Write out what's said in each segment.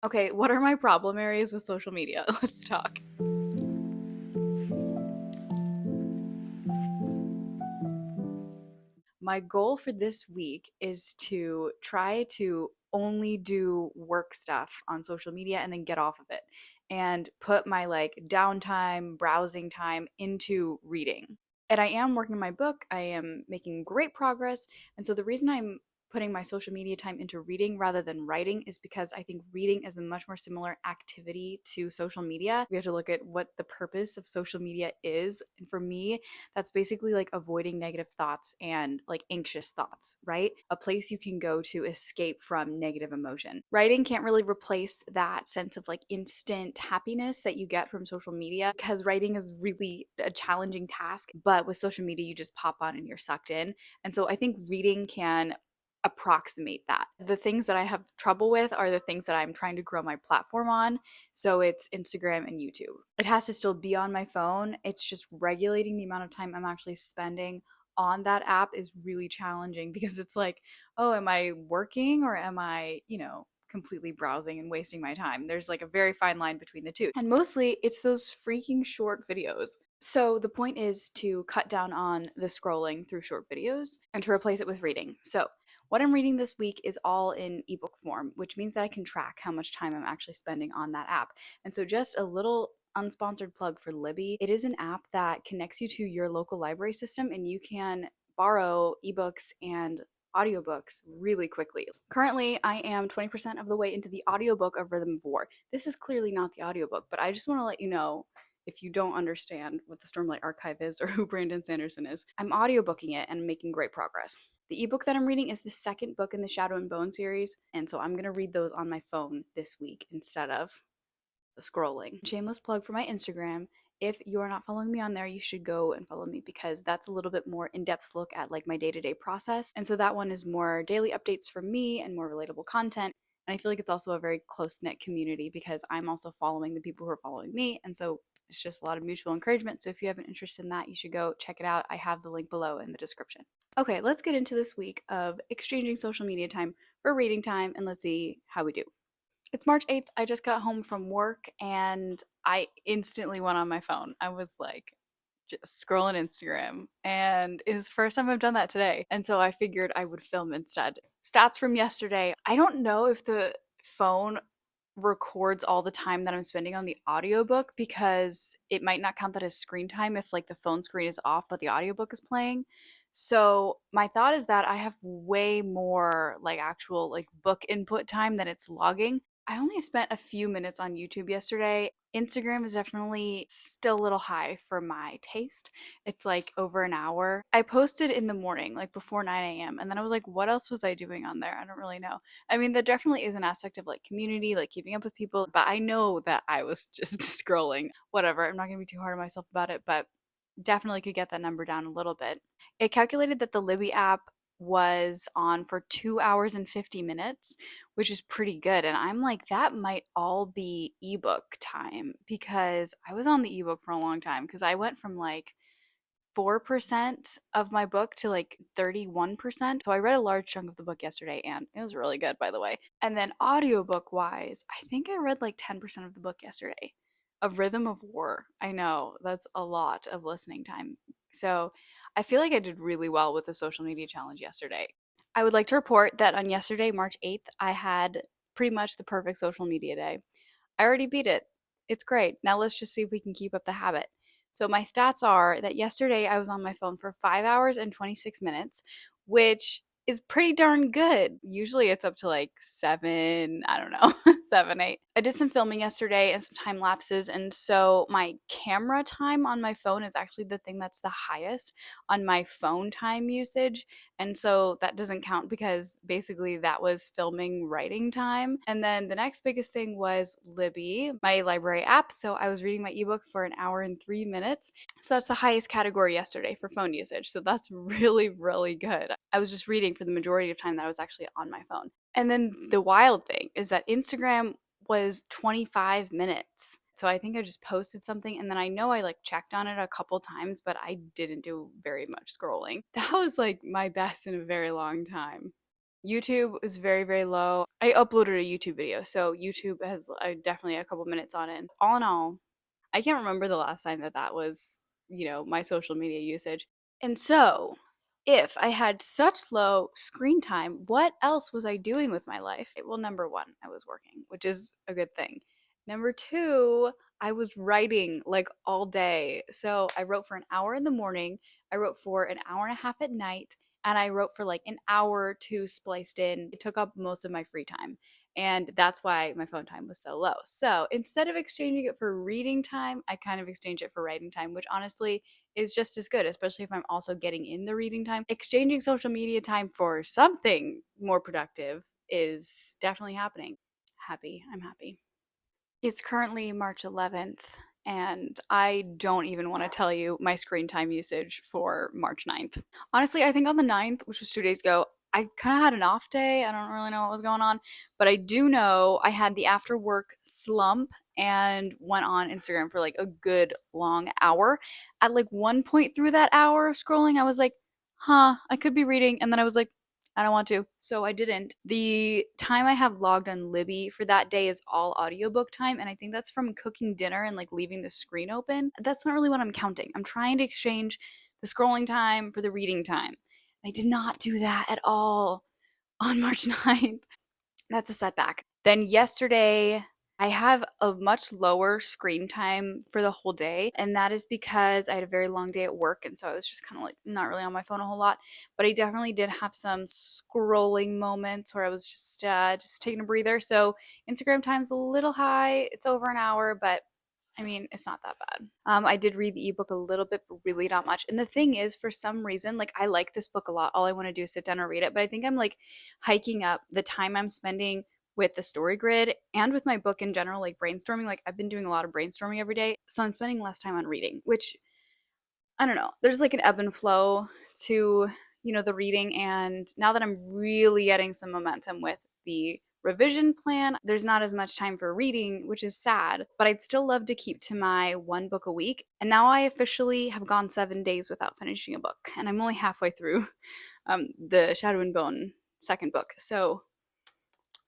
Okay, what are my problem areas with social media? Let's talk. My goal for this week is to try to only do work stuff on social media and then get off of it and put my like downtime, browsing time into reading. And I am working on my book. I am making great progress. And so the reason I'm putting my social media time into reading rather than writing is because I think reading is a much more similar activity to social media. We have to look at what the purpose of social media is. And for me, that's basically like avoiding negative thoughts and like anxious thoughts, right? A place you can go to escape from negative emotion. Writing can't really replace that sense of like instant happiness that you get from social media because writing is really a challenging task. But with social media, you just pop on and you're sucked in. And so I think reading can approximate that. The things that I have trouble with are the things that I'm trying to grow my platform on. So it's Instagram and YouTube. It has to still be on my phone. It's just regulating the amount of time I'm actually spending on that app is really challenging because it's like, oh, am I working or am I, completely browsing and wasting my time? There's like a very fine line between the two. And mostly it's those freaking short videos. So the point is to cut down on the scrolling through short videos and to replace it with reading. So what I'm reading this week is all in ebook form, which means that I can track how much time I'm actually spending on that app. And so, just a little unsponsored plug for Libby. It is an app that connects you to your local library system, and you can borrow ebooks and audiobooks really quickly. Currently, I am 20% of the way into the audiobook of Rhythm of War. This is clearly not the audiobook, but I just want to let you know if you don't understand what the Stormlight Archive is or who Brandon Sanderson is. I'm audiobooking it and making great progress. The ebook that I'm reading is the second book in the Shadow and Bone series, and so I'm going to read those on my phone this week instead of the scrolling. Shameless plug for my Instagram. If you are not following me on there, you should go and follow me because that's a little bit more in-depth look at like my day-to-day process. And so that one is more daily updates from me and more relatable content. And I feel like it's also a very close-knit community because I'm also following the people who are following me. And so it's just a lot of mutual encouragement. So if you have an interest in that, you should go check it out. I have the link below in the description. Okay, let's get into this week of exchanging social media time for reading time and let's see how we do. It's March 8th. I just got home from work and I instantly went on my phone. I was like just scrolling Instagram and it's the first time I've done that today. And so I figured I would film instead. Stats from yesterday. I don't know if the phone records all the time that I'm spending on the audiobook because it might not count that as screen time if like the phone screen is off but the audiobook is playing. So my thought is that I have way more like actual like book input time than it's logging. I only spent a few minutes on YouTube yesterday. Instagram is definitely still a little high for my taste. It's like over an hour. I posted in the morning, like before 9 a.m. And then I was like, what else was I doing on there? I don't really know. I mean, there definitely is an aspect of like community, like keeping up with people, but I know that I was just scrolling. Whatever. I'm not going to be too hard on myself about it, but definitely could get that number down a little bit. It calculated that the Libby app was on for 2 hours and 50 minutes, which is pretty good. And I'm like, that might all be ebook time because I was on the ebook for a long time because I went from like 4% of my book to like 31%. So I read a large chunk of the book yesterday and it was really good, by the way. And then audiobook wise, I think I read like 10% of the book yesterday. Of Rhythm of War. I know that's a lot of listening time. So I feel like I did really well with the social media challenge yesterday. I would like to report that on yesterday, March 8th, I had pretty much the perfect social media day. I already beat it. It's great. Now let's just see if we can keep up the habit. So my stats are that yesterday I was on my phone for 5 hours and 26 minutes, which is pretty darn good. Usually it's up to like 7, I don't know, 7, 8. I did some filming yesterday and some time lapses, and so my camera time on my phone is actually the thing that's the highest on my phone time usage. And so that doesn't count because basically that was filming writing time. And then the next biggest thing was Libby, my library app. So I was reading my ebook for an hour and 3 minutes. So that's the highest category yesterday for phone usage. So that's really, really good. I was just reading for the majority of time that I was actually on my phone. And then the wild thing is that Instagram was 25 minutes. So I think I just posted something and then I know I like checked on it a couple times, but I didn't do very much scrolling. That was like my best in a very long time. YouTube is very, very low. I uploaded a YouTube video, so YouTube has definitely a couple minutes on it. All in all, I can't remember the last time that that was, my social media usage. And so, if I had such low screen time, what else was I doing with my life? Well, number one, I was working, which is a good thing. Number two, I was writing like all day. So I wrote for an hour in the morning, I wrote for an hour and a half at night, and I wrote for like an hour or two spliced in. It took up most of my free time. And that's why my phone time was so low. So instead of exchanging it for reading time, I kind of exchanged it for writing time, which honestly is just as good, especially if I'm also getting in the reading time. Exchanging social media time for something more productive is definitely happening. Happy. I'm happy. It's currently March 11th, and I don't even want to tell you my screen time usage for March 9th. Honestly, I think on the 9th, which was 2 days ago, I kind of had an off day. I don't really know what was going on, but I do know I had the after work slump and went on Instagram for like a good long hour. At like one point through that hour of scrolling, I was like, huh, I could be reading. And then I was like, I don't want to. So I didn't. The time I have logged on Libby for that day is all audiobook time. And I think that's from cooking dinner and like leaving the screen open. That's not really what I'm counting. I'm trying to exchange the scrolling time for the reading time. I did not do that at all on March 9th. That's a setback. Then yesterday, I have a much lower screen time for the whole day, and that is because I had a very long day at work, and so I was just kind of like not really on my phone a whole lot. But I definitely did have some scrolling moments where I was just taking a breather. So Instagram time's a little high. It's over an hour, but I mean, it's not that bad. I did read the ebook a little bit, but really not much. And the thing is, for some reason, like I like this book a lot. All I want to do is sit down and read it. But I think I'm like hiking up the time I'm spending with the story grid and with my book in general, like brainstorming. Like I've been doing a lot of brainstorming every day. So I'm spending less time on reading, which I don't know. There's like an ebb and flow to, the reading. And now that I'm really getting some momentum with the revision plan, there's not as much time for reading, which is sad, but I'd still love to keep to my one book a week. And now I officially have gone 7 days without finishing a book, and I'm only halfway through the Shadow and Bone second book. So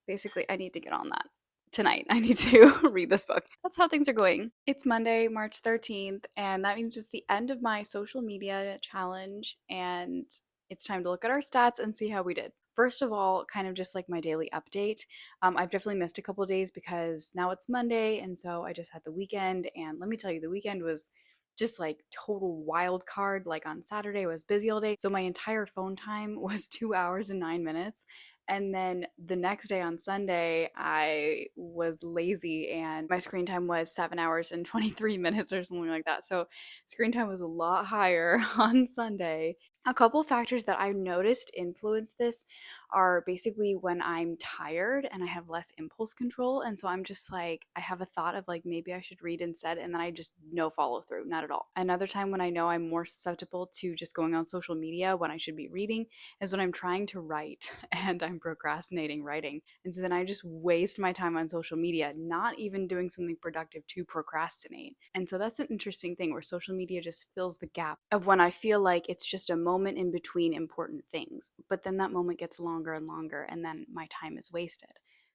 basically, I need to get on that tonight. I need to read this book. That's how things are going. It's Monday, March 13th, and that means it's the end of my social media challenge, and it's time to look at our stats and see how we did. First of all, kind of just like my daily update. I've definitely missed a couple days because now it's Monday, and so I just had the weekend. And let me tell you, the weekend was just like total wild card. Like on Saturday, I was busy all day, so my entire phone time was 2 hours and 9 minutes. And then the next day on Sunday, I was lazy and my screen time was 7 hours and 23 minutes or something like that. So screen time was a lot higher on Sunday. A couple factors that I noticed influence this are basically when I'm tired and I have less impulse control. And so I'm just like, I have a thought of like, maybe I should read instead. And then I just no follow through, not at all. Another time when I know I'm more susceptible to just going on social media when I should be reading is when I'm trying to write and I'm procrastinating writing. And so then I just waste my time on social media, not even doing something productive to procrastinate. And so that's an interesting thing where social media just fills the gap of when I feel like it's just a moment in between important things. But then that moment gets longer and longer, and then my time is wasted.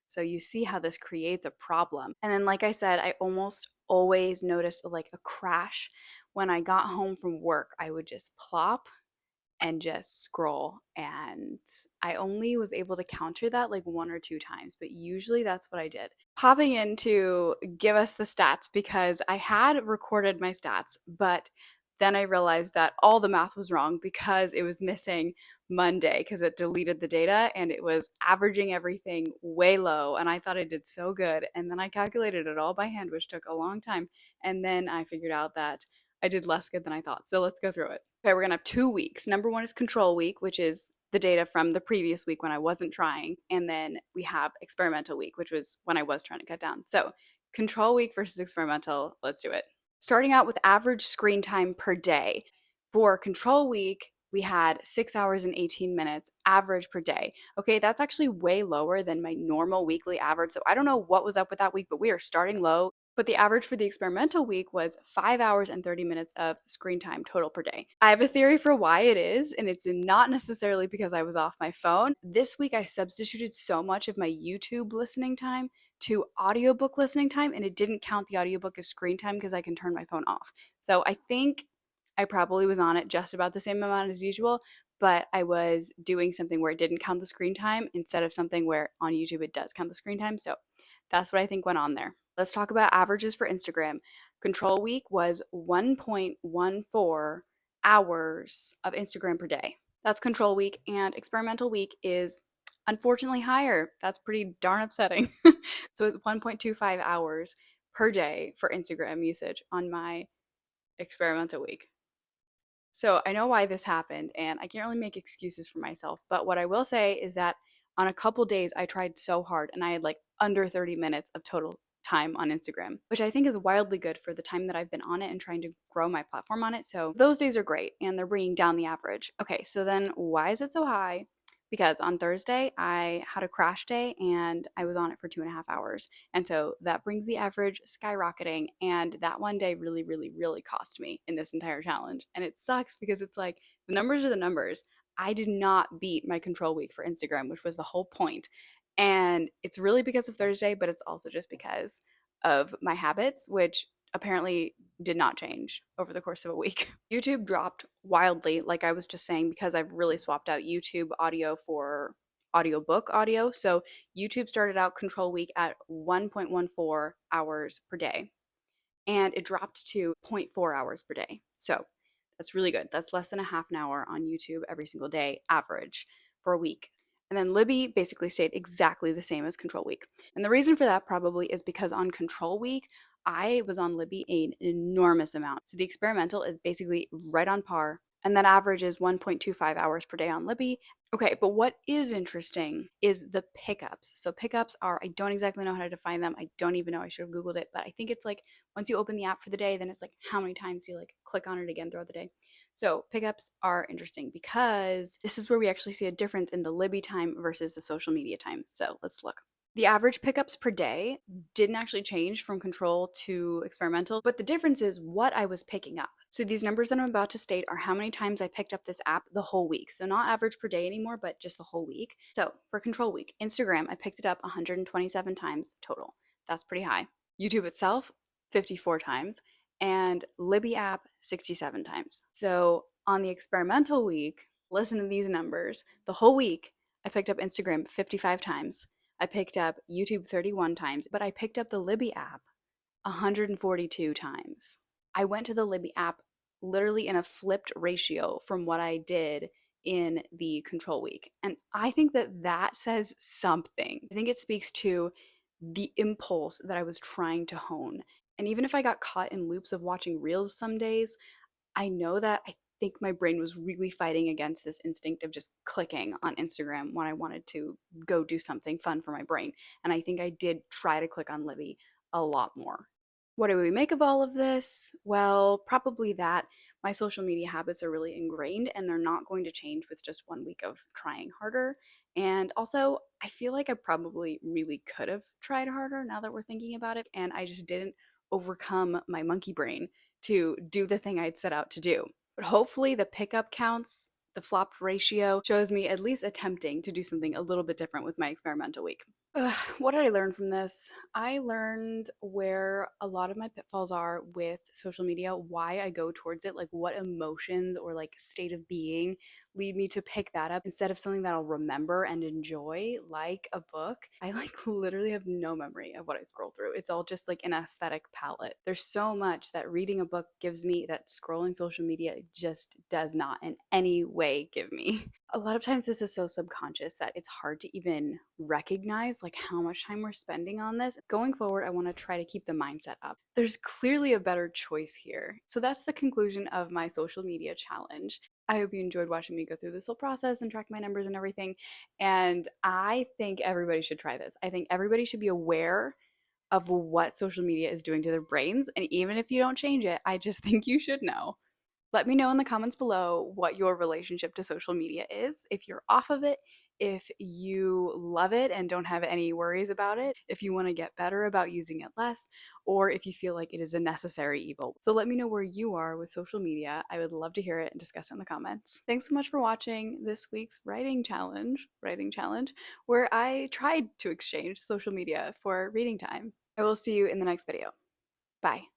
So you see how this creates a problem. And then, like I said, I almost always noticed like a crash when I got home from work. I would just plop and just scroll. And I only was able to counter that like one or two times, but usually that's what I did. Popping in to give us the stats because I had recorded my stats, but then I realized that all the math was wrong because it was missing Monday because it deleted the data and it was averaging everything way low. And I thought I did so good. And then I calculated it all by hand, which took a long time. And then I figured out that I did less good than I thought. So let's go through it. Okay, we're gonna have 2 weeks. Number one is control week, which is the data from the previous week when I wasn't trying. And then we have experimental week, which was when I was trying to cut down. So control week versus experimental, let's do it. Starting out with average screen time per day. For control week, we had 6 hours and 18 minutes average per day. Okay, that's actually way lower than my normal weekly average. So I don't know what was up with that week, but we are starting low. But the average for the experimental week was 5 hours and 30 minutes of screen time total per day. I have a theory for why it is, and it's not necessarily because I was off my phone. This week I substituted so much of my YouTube listening time to audiobook listening time, and it didn't count the audiobook as screen time because I can turn my phone off. So I think I probably was on it just about the same amount as usual, but I was doing something where it didn't count the screen time instead of something where on YouTube it does count the screen time. So that's what I think went on there. Let's talk about averages for Instagram. Control week was 1.14 hours of Instagram per day. That's control week, and experimental week is unfortunately higher. That's pretty darn upsetting. So it's 1.25 hours per day for Instagram usage on my experimental week. So I know why this happened, and I can't really make excuses for myself. But what I will say is that on a couple days, I tried so hard and I had like under 30 minutes of total time on Instagram, which I think is wildly good for the time that I've been on it and trying to grow my platform on it. So those days are great and they're bringing down the average. Okay, so then why is it so high? Because on Thursday, I had a crash day and I was on it for 2.5 hours. And so that brings the average skyrocketing. And that one day really, really, really cost me in this entire challenge. And it sucks because it's like the numbers are the numbers. I did not beat my control week for Instagram, which was the whole point. And it's really because of Thursday, but it's also just because of my habits, which apparently did not change over the course of a week. YouTube dropped wildly, like I was just saying, because I've really swapped out YouTube audio for audiobook audio. So YouTube started out control week at 1.14 hours per day, and it dropped to zero point 0.4 hours per day. So that's really good. That's less than a half an hour on YouTube every single day, average for a week. And then Libby basically stayed exactly the same as control week. And the reason for that probably is because on control week, I was on Libby an enormous amount. So the experimental is basically right on par, and that average is 1.25 hours per day on Libby. Okay, but what is interesting is the pickups. So pickups are, I don't exactly know how to define them. I don't even know, I should have Googled it, but I think it's like once you open the app for the day, then it's like how many times you like click on it again throughout the day. So pickups are interesting because this is where we actually see a difference in the Libby time versus the social media time. So let's look. The average pickups per day didn't actually change from control to experimental, but the difference is what I was picking up. So these numbers that I'm about to state are how many times I picked up this app the whole week. So not average per day anymore, but just the whole week. So for control week, Instagram, I picked it up 127 times total. That's pretty high. YouTube itself, 54 times, and Libby app, 67 times. So on the experimental week, listen to these numbers. The whole week, I picked up Instagram 55 times. I picked up YouTube 31 times, but I picked up the Libby app 142 times. I went to the Libby app literally in a flipped ratio from what I did in the control week. And I think that that says something. I think it speaks to the impulse that I was trying to hone. And even if I got caught in loops of watching reels some days, I know that I think my brain was really fighting against this instinct of just clicking on Instagram when I wanted to go do something fun for my brain. And I think I did try to click on Libby a lot more. What do we make of all of this? Well, probably that my social media habits are really ingrained and they're not going to change with just 1 week of trying harder. And also, I feel like I probably really could have tried harder now that we're thinking about it, and I just didn't overcome my monkey brain to do the thing I'd set out to do. But hopefully, the pickup counts, the flopped ratio shows me at least attempting to do something a little bit different with my experimental week. What did I learn from this? I learned where a lot of my pitfalls are with social media, why I go towards it, like what emotions or like state of being lead me to pick that up instead of something that I'll remember and enjoy, like a book. I like literally have no memory of what I scroll through. It's all just like an aesthetic palette. There's so much that reading a book gives me that scrolling social media just does not in any way give me. A lot of times this is so subconscious that it's hard to even recognize like how much time we're spending on this. Going forward, I want to try to keep the mindset up. There's clearly a better choice here. So that's the conclusion of my social media challenge. I hope you enjoyed watching me go through this whole process and track my numbers and everything. And I think everybody should try this. I think everybody should be aware of what social media is doing to their brains. And even if you don't change it, I just think you should know. Let me know in the comments below what your relationship to social media is, if you're off of it, if you love it and don't have any worries about it, if you want to get better about using it less, or if you feel like it is a necessary evil. So let me know where you are with social media. I would love to hear it and discuss it in the comments. Thanks so much for watching this week's writing challenge, where I tried to exchange social media for reading time. I will see you in the next video. Bye.